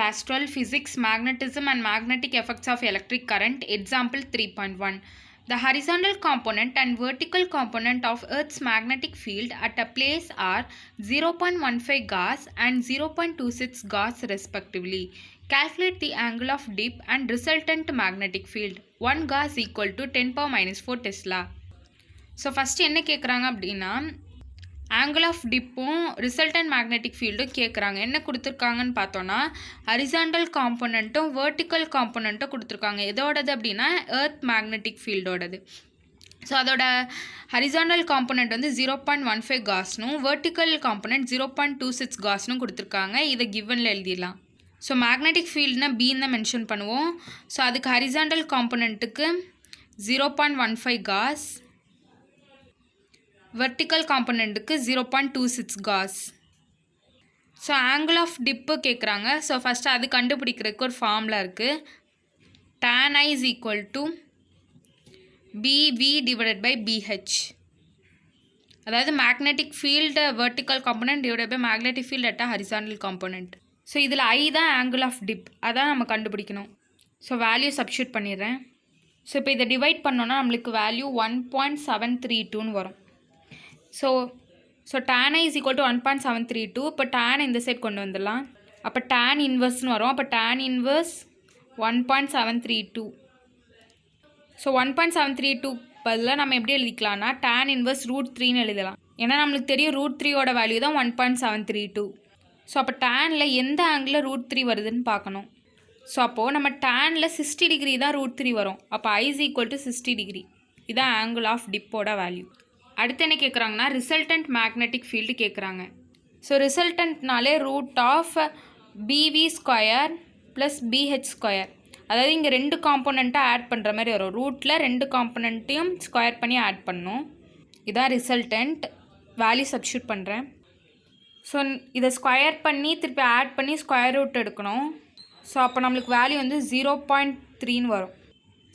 Class 12 Physics, Magnetism and Magnetic Effects of Electric Current. Example 3.1. The horizontal component and vertical component of Earth's magnetic field at a place are 0.15 Gauss and 0.26 Gauss respectively. Calculate the angle of dip and resultant magnetic field. 1 Gauss equal to 10 power minus 4 Tesla. So first என்ன கேட்குறாங்க அப்படின்னா angle of டிப்பும் resultant magnetic ஃபீல்டும் கேட்குறாங்க. என்ன கொடுத்துருக்காங்கன்னு பார்த்தோன்னா horizontal காம்போனண்ட்டும் vertical காம்போனண்ட்டும் கொடுத்துருக்காங்க. எதோடது அப்படின்னா எர்த் மேக்னெட்டிக் ஃபீல்டோடது. ஸோ அதோட ஹரிசாண்டல் காம்போனண்ட் வந்து 0.15 காஸ்னும் வேர்ட்டிக்கல் காம்போனண்ட் 0.26 காஸ்னும் கொடுத்துருக்காங்க. இதை கிவனில் எழுதிடலாம். ஸோ மேக்னெட்டிக் ஃபீல்டுனா பின்னு தான் மென்ஷன் பண்ணுவோம். ஸோ அதுக்கு ஹரிசாண்டல் காம்போனண்ட்டுக்கு 0.15 காஸ், vertical componentக்கு 0.26 Gauss. So angle of dip கேட்குறாங்க. ஸோ ஃபஸ்ட்டு அது கண்டுபிடிக்கிறதுக்கு ஒரு ஃபார்முலா இருக்குது. tan I is equal to BV divided by BH. அதாவது magnetic field vertical component divided by magnetic field at horizontal component. So இதில் I தான் angle of dip, அதான் நம்ம கண்டுபிடிக்கணும். ஸோ வேல்யூ சப்ஸ்டியூட் பண்ணிடுறேன். ஸோ இப்போ இதை டிவைட் பண்ணோன்னா நம்மளுக்கு வேல்யூ 1.732ன்னு வரும். So tan I is equal to 1.732. இப்போ tan இந்த சைட் கொண்டு வந்துடலாம். அப்போ tan இன்வர்ஸ்னு வரும். அப்போ tan இன்வர்ஸ் 1.732. ஸோ 1.732 பதிலாக நம்ம எப்படி எழுதிக்கலாம்னா tan இன்வர்ஸ் √3ன்னு எழுதலாம். ஏன்னா நம்மளுக்கு தெரியும் √3யோட வேல்யூ தான் 1.732. ஸோ அப்போ டேனில் எந்த ஆங்கிளில் √3 வருதுன்னு பார்க்கணும். ஸோ அப்போது நம்ம டேனில் 60 டிகிரி தான் √3 வரும். அப்போ I is equal to 60 degree. இதான் ஆங்கிள் ஆஃப் டிப்போட வேல்யூ. அடுத்து என்ன கேட்குறாங்கன்னா ரிசல்டன்ட் மேக்னெட்டிக் ஃபீல்டு கேட்குறாங்க. ஸோ ரிசல்டன்ட்னாலே √BV² ப்ளஸ் BH². அதாவது இங்கே 2 காம்போனண்ட்டாக ஆட் பண்ணுற மாதிரி வரும். ரூட்டில் 2 காம்போனண்ட்டையும் ஸ்கொயர் பண்ணி ஆட் பண்ணணும். இதான் ரிசல்டன்ட். வேல்யூ சப்ஸ்டியூட் பண்ணுறேன். ஸோ இதை ஸ்கொயர் பண்ணி திருப்பி ஆட் பண்ணி ஸ்கொயர் ரூட் எடுக்கணும். ஸோ அப்போ நம்மளுக்கு வேல்யூ வந்து 0.3ன்னு வரும்.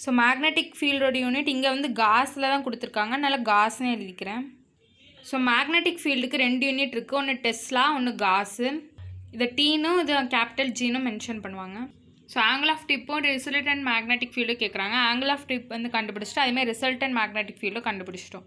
ஸோ மேக்னெட்டிக் ஃபீல்டோட யூனிட் இங்கே வந்து காஸில் தான் கொடுத்துருக்காங்க, அதனால் காஸ்னு எழுதிக்கிறேன். ஸோ மேக்னெட்டிக் ஃபீல்டுக்கு 2 யூனிட் இருக்குது. ஒன்று டெஸ்லா, ஒன்று காஸு. இதை டீனும் இது கேபிட்டல் ஜீனும் மென்ஷன் பண்ணுவாங்க. ஸோ ஆங்கிள் ஆஃப் டிப்பும் ரிசல்டன்ட் மேக்னெட்டிக் ஃபீல்டும் கேட்குறாங்க. ஆங்கிள் ஆஃப் டிப் வந்து கண்டுபிடிச்சிட்டு அதேமாதிரி ரிசல்டன்ட் மேக்னெட்டிக் ஃபீல்டும் கண்டுபிடிச்சிட்டோம்.